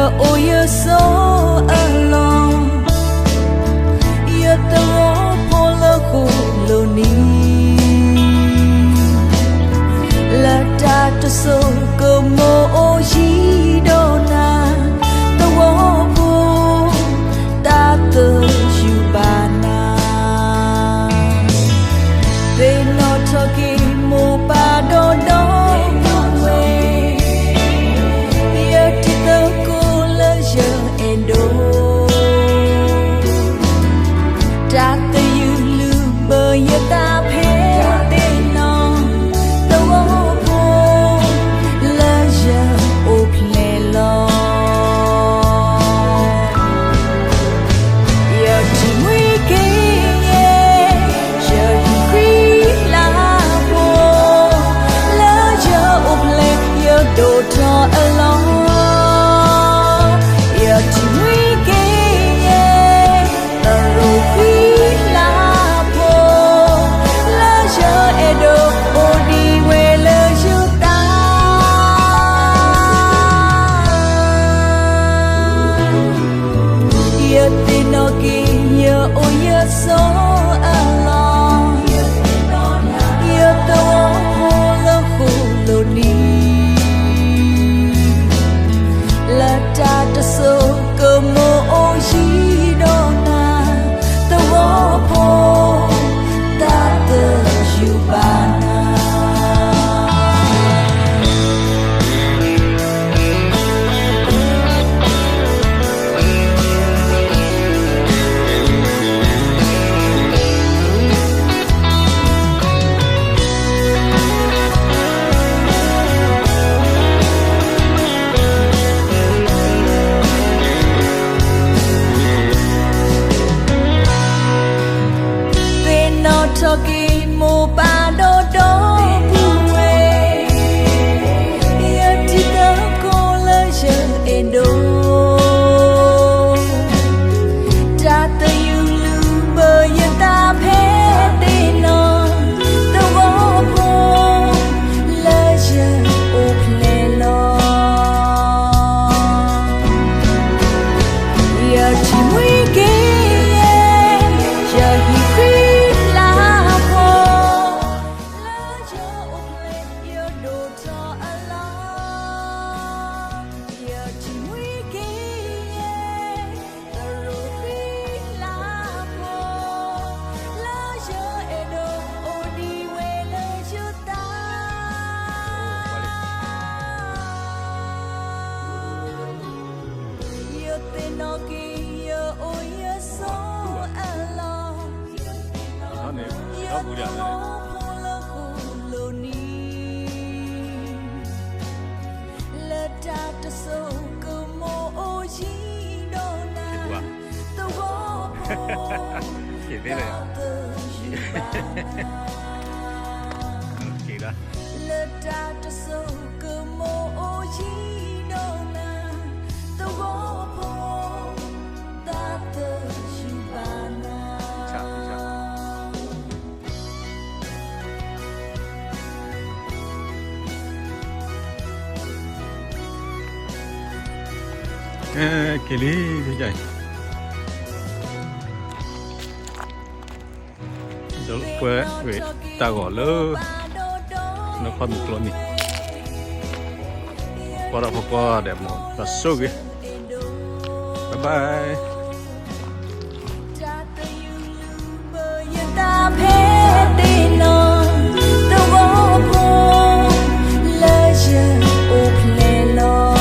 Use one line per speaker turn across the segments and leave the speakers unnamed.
giờ ôi giờ số alone giờ tao bỏ lỡ khổ lâu ní là ta cho số cơ mô gì đâu na tao bỏ vô ta tự chịu bà na về nó cho khi mô ba đô đó ta phê tên nó tao vô là giờ ốp lẻ lo giờ chỉ nguy kê giờ khi là vô là giờ ốp lẻ giờ đồ cho lo giờ chỉ nguy kê tao rồi khi so alone yêu tao khổ lỡ khổ lâu ní là ta đã số cơ mô gì đó na tao bỏ ta tự chịu bà na cho kỳ mô ba đô đô buê yêu thì tớ cô lỡ giờ ên đô ta tớ yêu lưu bờ yên ta phê tên nó tớ vô vô lỡ giờ ốp lẻ lo yêu chỉ nguy kê giờ hi khi nó kia ôi số alone
nó bù điện này
là ta cho số cơ mô gì đâu na tao bỏ
kỳ thế này kỳ đó
là ta cho số cơ mô gì đâu na tao bỏ ta tự chịu bà na
kỳ lý thế vậy đó quê về ta gọi lơ nó còn một lon này qua đó qua đẹp một và số kìa bye bye
ta phê tên nó tao vô vô lỡ giờ ốp lẻ lo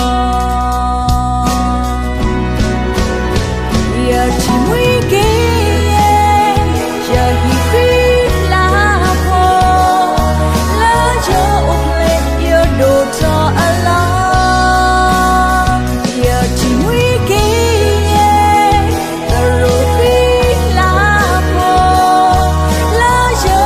giờ chỉ nguy kê giờ hi khi là vô lỡ giờ ốp lẻ giờ đồ cho lo giờ chỉ nguy kê tao rồi khi là vô lỡ giờ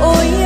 ôi